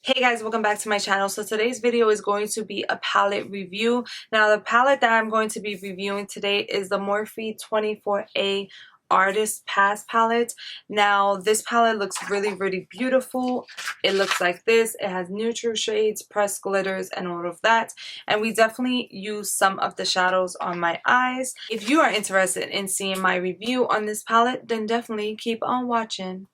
Hey guys, welcome back to my channel. So today's video is going to be a palette review. Now the palette that I'm going to be reviewing today is the Morphe 24A Artist Pass palette. Now this palette looks really beautiful. It looks like this. It has neutral shades, pressed glitters, and all of that. And we definitely use some of the shadows on my eyes. If you are interested in seeing my review on this palette, then definitely keep on watching.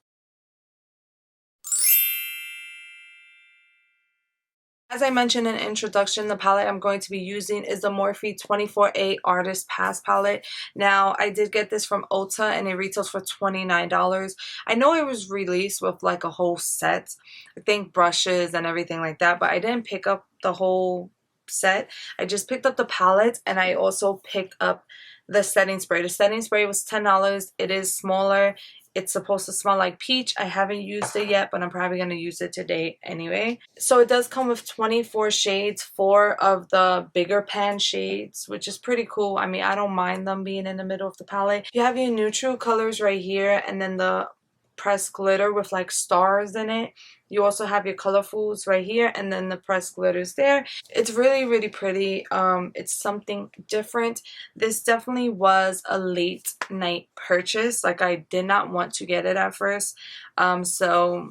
As I mentioned in introduction, the palette I'm going to be using is the Morphe 24A Artist Pass palette. Now, I did get this from Ulta and it retails for $29. I know it was released with like a whole set, I think brushes and everything like that, but I didn't pick up the whole set. I just picked up the palette and I also picked up the setting spray. The setting spray was $10. It is smaller. It's supposed to smell like peach. I haven't used it yet, but I'm probably going to use it today anyway. So it does come with 24 shades, 4 of the bigger pan shades, which is pretty cool. I mean, I don't mind them being in the middle of the palette. You have your neutral colors right here, and then the pressed glitter with like stars in it. You also have your colorfuls right here, and then the pressed glitters there. It's really pretty. It's something different. This definitely was a late night purchase. Like, I did not want to get it at first. So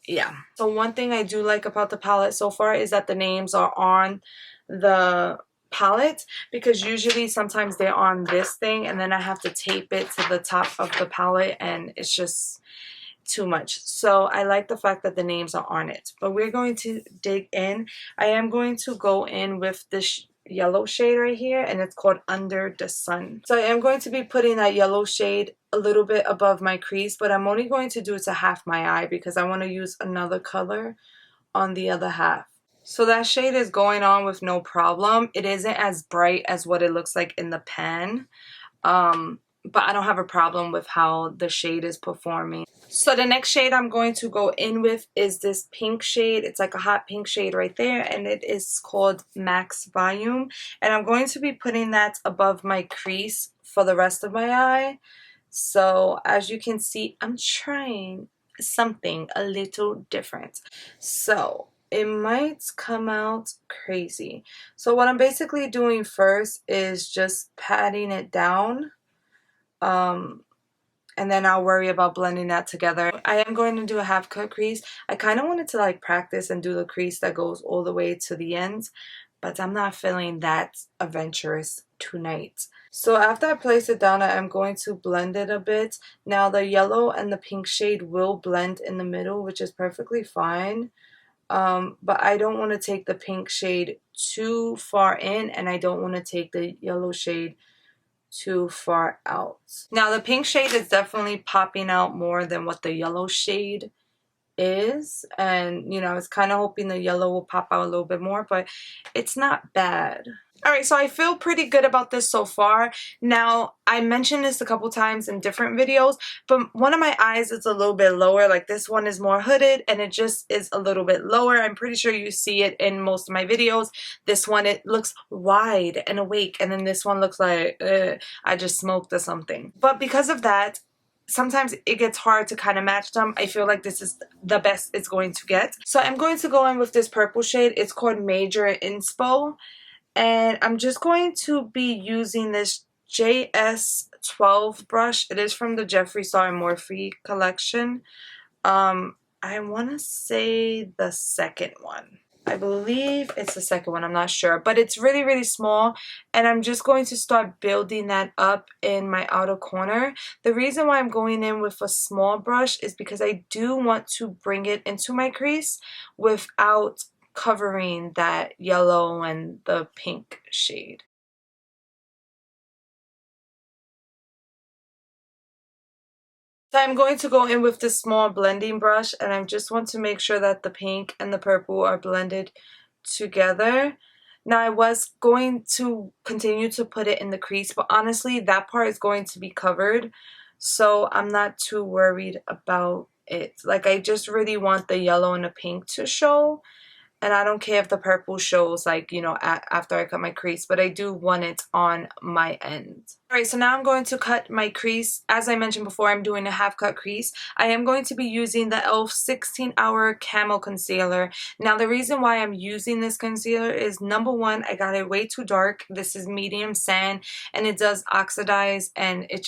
yeah. So one thing I do like about the palette so far is that the names are on the palette, because usually sometimes they're on this thing and then I have to tape it to the top of the palette and it's just too much. So I like the fact that the names are on it. But we're going to dig in. I am going to go in with this yellow shade right here, and it's called Under the Sun. So I am going to be putting that yellow shade a little bit above my crease, but I'm only going to do it to half my eye because I want to use another color on the other half. So that shade is going on with no problem. It isn't as bright as what it looks like in the pan. But I don't have a problem with how the shade is performing. So the next shade I'm going to go in with is this pink shade. It's like a hot pink shade right there, and it is called Max Volume. And I'm going to be putting that above my crease for the rest of my eye. So as you can see, I'm trying something a little different. So it might come out crazy. So what I'm basically doing first is just patting it down. And then I'll worry about blending that together. I am going to do a half cut crease. I kind of wanted to like practice and do the crease that goes all the way to the end, but I'm not feeling that adventurous tonight. So after I place it down, I am going to blend it a bit. Now the yellow and the pink shade will blend in the middle, which is perfectly fine. But I don't want to take the pink shade too far in, and I don't want to take the yellow shade too far out. Now the pink shade is definitely popping out more than what the yellow shade is, and you know, I was kind of hoping the yellow will pop out a little bit more, but it's not bad. Alright, so I feel pretty good about this so far. Now, I mentioned this a couple times in different videos, but one of my eyes is a little bit lower. Like, this one is more hooded, and it just is a little bit lower. I'm pretty sure you see it in most of my videos. This one, it looks wide and awake, and then this one looks like, I just smoked or something. But because of that, sometimes it gets hard to kind of match them. I feel like this is the best it's going to get. So I'm going to go in with this purple shade. It's called Major Inspo. And I'm just going to be using this JS12 brush. It is from the Jeffree Star and Morphe collection. I want to say the second one. I believe it's the second one. I'm not sure. But it's really small. And I'm just going to start building that up in my outer corner. The reason why I'm going in with a small brush is because I do want to bring it into my crease without covering that yellow and the pink shade. So I'm going to go in with this small blending brush, and I just want to make sure that the pink and the purple are blended together. Now, I was going to continue to put it in the crease, but honestly that part is going to be covered, so I'm not too worried about it. Like, I just really want the yellow and the pink to show. And I don't care if the purple shows, like, you know, after I cut my crease, but I do want it on my end. Alright, so now I'm going to cut my crease. As I mentioned before, I'm doing a half cut crease. I am going to be using the e.l.f. 16-Hour Camo Concealer. Now, the reason why I'm using this concealer is, number one, I got it way too dark. This is medium sand, and it does oxidize, and it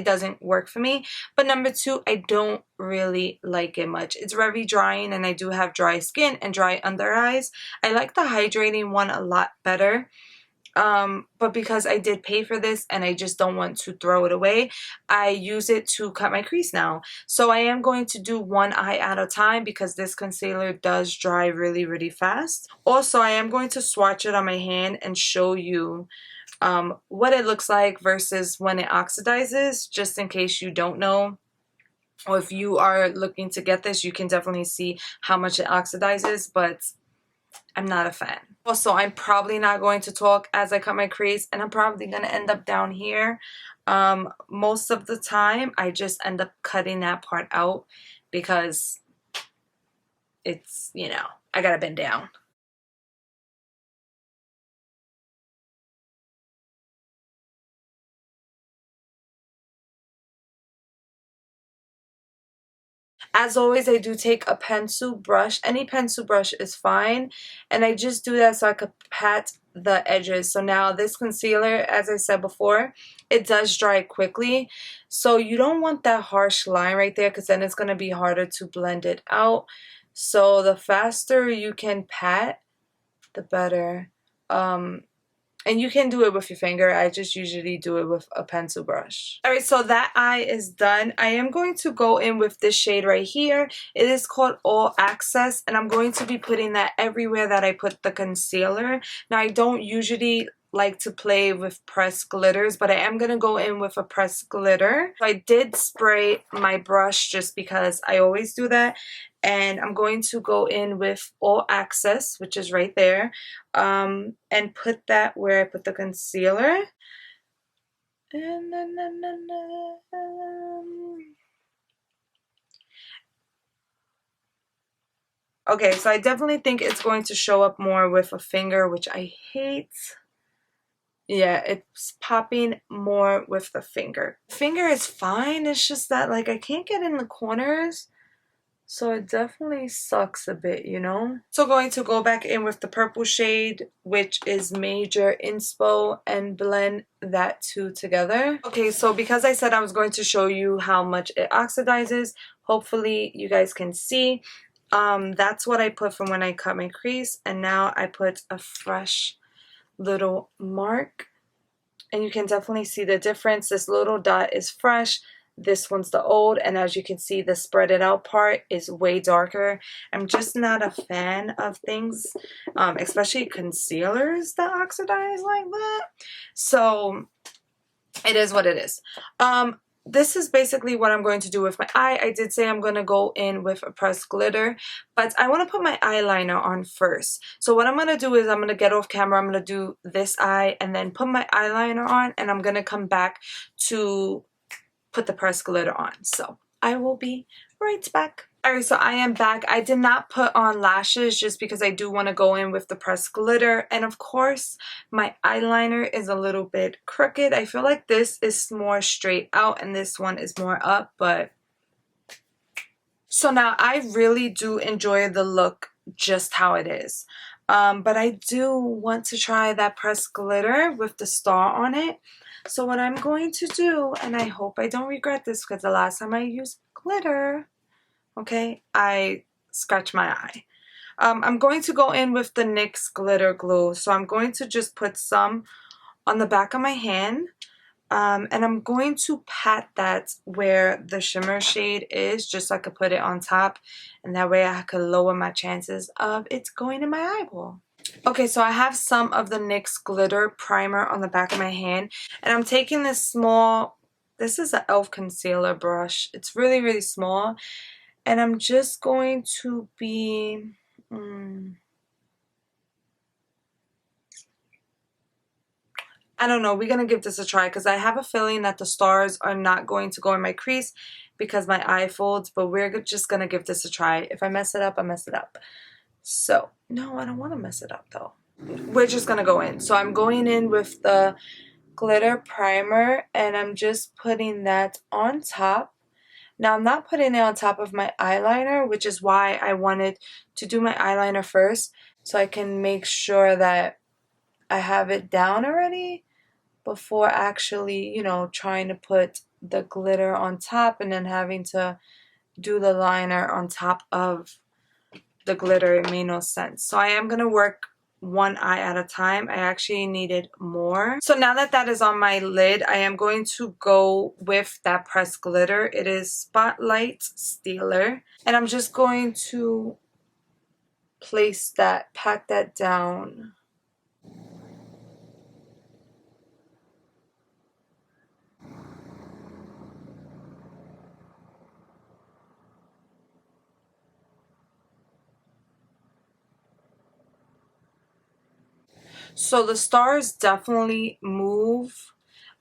doesn't work for me. But number two, I don't really like it much. It's very drying, and I do have dry skin and dry under eyes. I like the hydrating one a lot better. But because I did pay for this and I just don't want to throw it away, I use it to cut my crease now. So I am going to do one eye at a time because this concealer does dry really, really fast. Also, I am going to swatch it on my hand and show you what it looks like versus when it oxidizes, just in case you don't know. Or if you are looking to get this, you can definitely see how much it oxidizes, but I'm not a fan. Also, I'm probably not going to talk as I cut my crease, and I'm probably going to end up down here. Most of the time, I just end up cutting that part out because it's, you know, I gotta bend down. As always, I do take a pencil brush. Any pencil brush is fine. And I just do that so I could pat the edges. So now this concealer, as I said before, it does dry quickly. So you don't want that harsh line right there because then it's going to be harder to blend it out. So the faster you can pat, the better. And you can do it with your finger. I just usually do it with a pencil brush. Alright, so that eye is done. I am going to go in with this shade right here. It is called All Access, and I'm going to be putting that everywhere that I put the concealer. Now, I don't usually like to play with pressed glitters, but I am going to go in with a pressed glitter. I did spray my brush just because I always do that. And I'm going to go in with All Access, which is right there, and put that where I put the concealer. Okay, so I definitely think it's going to show up more with a finger, which I hate. Yeah, it's popping more with the finger. Finger is fine, it's just that, like, I can't get in the corners. So it definitely sucks a bit, you know? So going to go back in with the purple shade, which is Major Inspo, and blend that two together. Okay, so because I said I was going to show you how much it oxidizes, hopefully you guys can see. That's what I put from when I cut my crease, and now I put a fresh little mark. And you can definitely see the difference. This little dot is fresh. This one's the old, and as you can see, the spread it out part is way darker. I'm just not a fan of things, especially concealers that oxidize like that. So it is what it is. This is basically what I'm going to do with my eye. I did say I'm going to go in with a pressed glitter, but I want to put my eyeliner on first. So what I'm going to do is I'm going to get off camera. I'm going to do this eye and then put my eyeliner on, and I'm going to come back to put the pressed glitter on. So I will be right back. Alright, so I am back. I did not put on lashes just because I do want to go in with the pressed glitter. And of course, my eyeliner is a little bit crooked. I feel like this is more straight out and this one is more up, but... So now I really do enjoy the look just how it is. But I do want to try that pressed glitter with the star on it. So what I'm going to do, and I hope I don't regret this because the last time I used glitter, okay, I scratched my eye. I'm going to go in with the NYX glitter glue. So I'm going to just put some on the back of my hand. And I'm going to pat that where the shimmer shade is, just so I could put it on top. And that way I could lower my chances of it going in my eyeball. Okay, so I have some of the NYX glitter primer on the back of my hand. And I'm taking this small, this is an e.l.f. concealer brush. It's really, really small. And I'm just going to be... I don't know. We're going to give this a try because I have a feeling that the stars are not going to go in my crease because my eye folds. But we're just going to give this a try. If I mess it up, I mess it up. So, no, I don't want to mess it up though. We're just going to go in. So I'm going in with the glitter primer and I'm just putting that on top. Now I'm not putting it on top of my eyeliner, which is why I wanted to do my eyeliner first so I can make sure that I have it down already before actually, you know, trying to put the glitter on top and then having to do the liner on top of the glitter. It made no sense. So I am going to work one eye at a time. I actually needed more. So now that that is on my lid, I am going to go with that pressed glitter. It is Spotlight Stealer. And I'm just going to place that, pat that down. So the stars definitely move,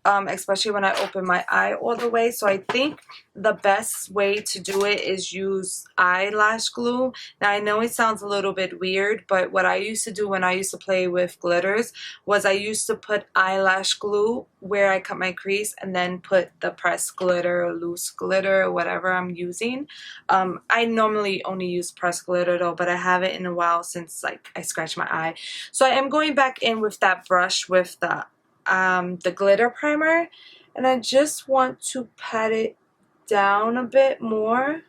especially when I open my eye all the way. So I think the best way to do it is use eyelash glue. Now I know it sounds a little bit weird, but what I used to do when I used to play with glitters was I used to put eyelash glue where I cut my crease and then put the pressed glitter or loose glitter or whatever I'm using. I normally only use pressed glitter though, but I haven't in a while since like I scratched my eye. So I am going back in with that brush with the glitter primer, and I just want to pat it down a bit more.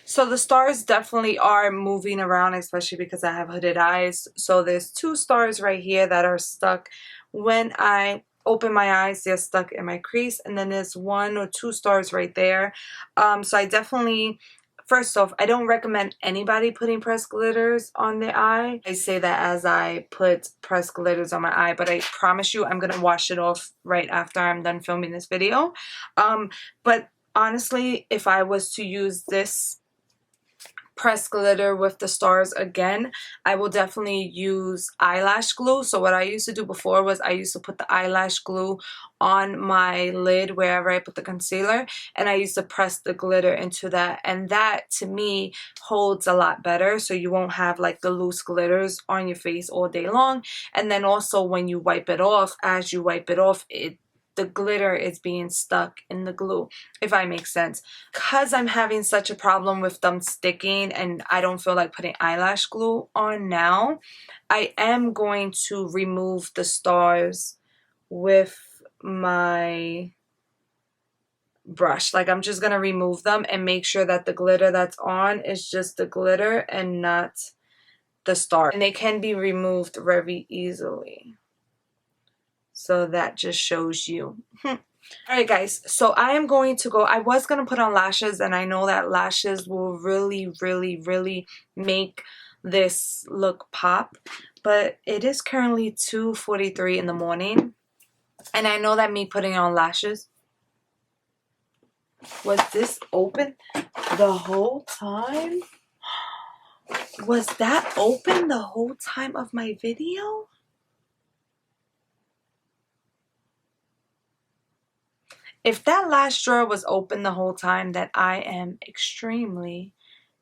So the stars definitely are moving around, especially because I have hooded eyes. So there's two stars right here that are stuck. When I open my eyes, they're stuck in my crease, and then there's one or two stars right there. So I definitely, first off, I don't recommend anybody putting pressed glitters on their eye. I say that as I put pressed glitters on my eye, but I promise you I'm going to wash it off right after I'm done filming this video. But honestly, if I was to use this pressed glitter with the stars again, I will definitely use eyelash glue. So what I used to do before was I used to put the eyelash glue on my lid wherever I put the concealer, and I used to press the glitter into that, and that to me holds a lot better, so you won't have like the loose glitters on your face all day long. And then also when you wipe it off, as you wipe it off, the glitter is being stuck in the glue, if I make sense. Because I'm having such a problem with them sticking and I don't feel like putting eyelash glue on now, I am going to remove the stars with my brush. Like I'm just going to remove them and make sure that the glitter that's on is just the glitter and not the star. And they can be removed very easily. So that just shows you. Alright guys, so I am going to go, I was going to put on lashes, and I know that lashes will really make this look pop, but it is currently 2:43 in the morning, and I know that me putting on lashes, was this open the whole time? Was that open the whole time of my video? If that lash drawer was open the whole time, then I am extremely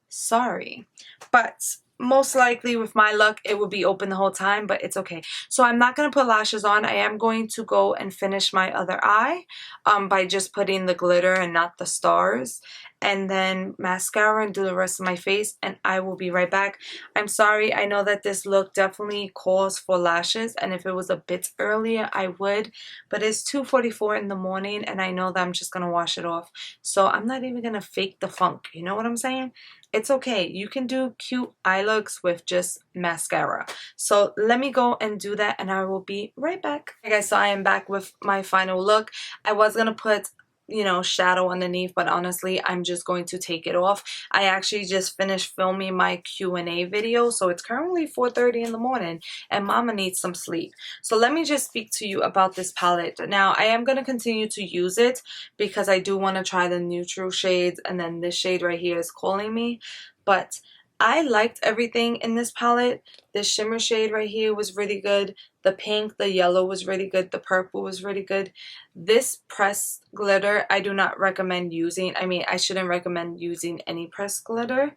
sorry. But most likely with my luck, it would be open the whole time, but it's okay. So I'm not going to put lashes on. I am going to go and finish my other eye by just putting the glitter and not the stars. And then mascara and do the rest of my face, and I will be right back. I'm sorry, I know that this look definitely calls for lashes, and if it was a bit earlier I would, but it's 2:44 in the morning and I know that I'm just gonna wash it off. So I'm not even gonna fake the funk, you know what I'm saying? It's okay, you can do cute eye looks with just mascara. So let me go and do that and I will be right back. Okay guys, so I am back with my final look. I was gonna put, you know, shadow underneath, but honestly I'm just going to take it off. I actually just finished filming my Q&A video, so it's currently 4:30 in the morning and mama needs some sleep. So let me just speak to you about this palette. Now I am going to continue to use it because I do want to try the neutral shades, and then this shade right here is calling me, but I liked everything in this palette. This shimmer shade right here was really good. The pink, the yellow was really good. The purple was really good. This pressed glitter, I do not recommend using. I mean, I shouldn't recommend using any pressed glitter.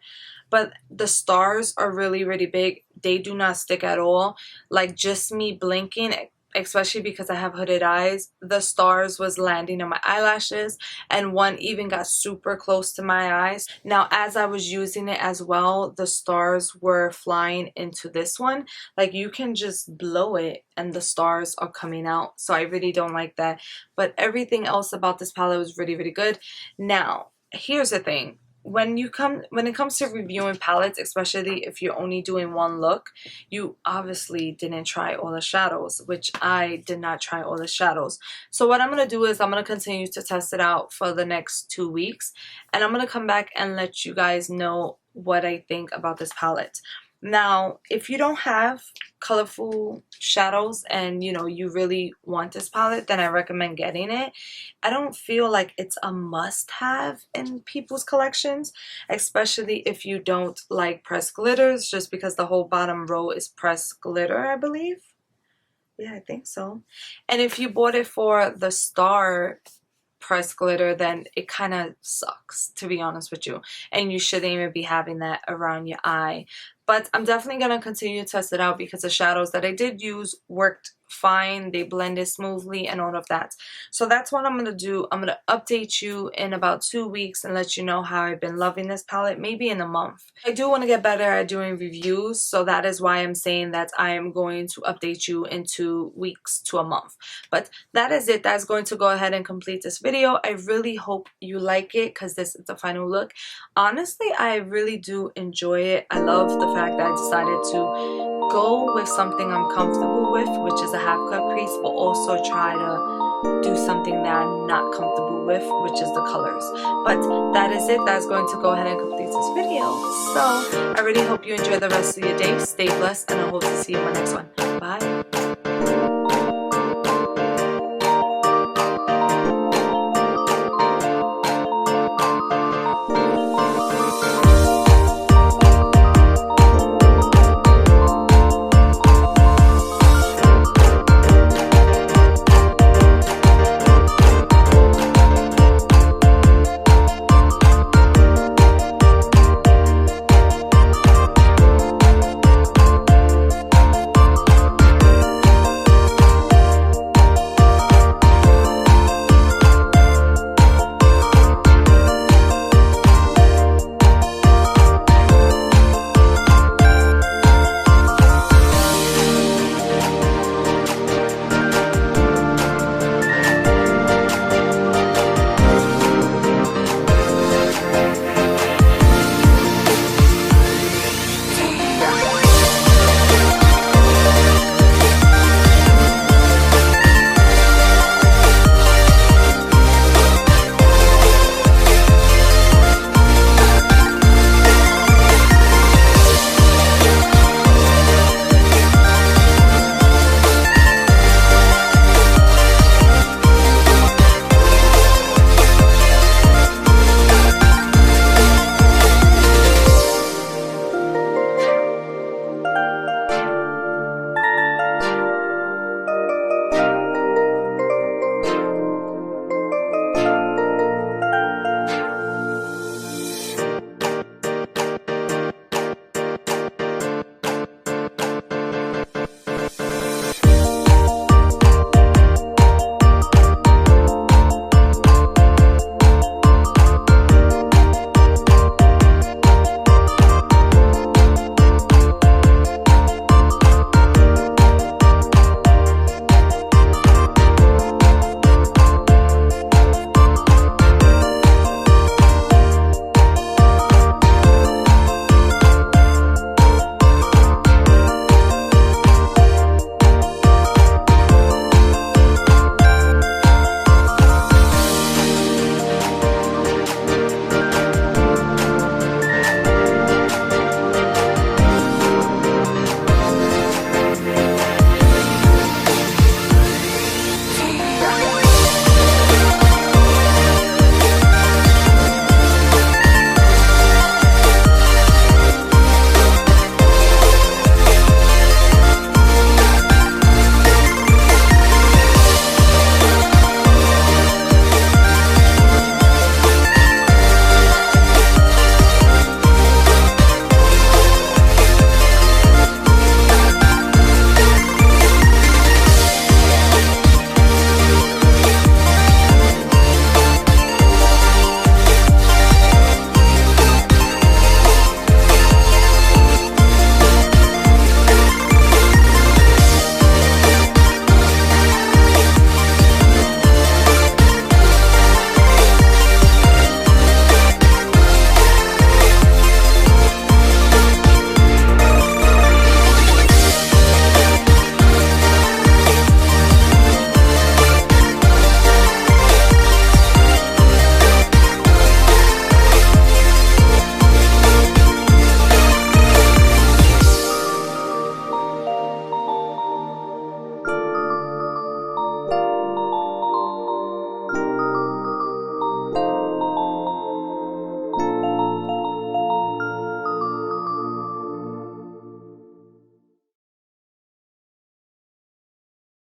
But the stars are really, really big. They do not stick at all. Like, just me blinking, especially because I have hooded eyes, the stars was landing on my eyelashes, and one even got super close to my eyes. Now, as I was using it as well, the stars were flying into this one. Like, you can just blow it and the stars are coming out. So I really don't like that. But everything else about this palette was really, really good. Now, here's the thing. When it comes to reviewing palettes, especially if you're only doing one look, you obviously didn't try all the shadows, which I did not try all the shadows. So what I'm going to do is I'm going to continue to test it out for the next 2 weeks, and I'm going to come back and let you guys know what I think about this palette. Now, if you don't have colorful shadows and you really want this palette, then I recommend getting it. I don't feel like it's a must-have in people's collections, especially if you don't like pressed glitters, just because the whole bottom row is pressed glitter, I believe. Yeah, I think so. And if you bought it for the star pressed glitter, then it kind of sucks, to be honest with you, and you shouldn't even be having that around your eye. But I'm definitely going to continue to test it out because the shadows that I did use worked fine. They blended smoothly and all of that. So that's what I'm going to do. I'm going to update you in about 2 weeks and let you know how I've been loving this palette, maybe in a month. I do want to get better at doing reviews, so that is why I'm saying that I am going to update you in 2 weeks to a month. But that is it. That's going to go ahead and complete this video. I really hope you like it because this is the final look. Honestly, I really do enjoy it. I love the fact that I decided to go with something I'm comfortable with, which is a half cut crease, but also try to do something that I'm not comfortable with, which is the colors. But that is it. That's going to go ahead and complete this video. So I really hope you enjoy the rest of your day. Stay blessed, and I hope to see you in my next one. Bye.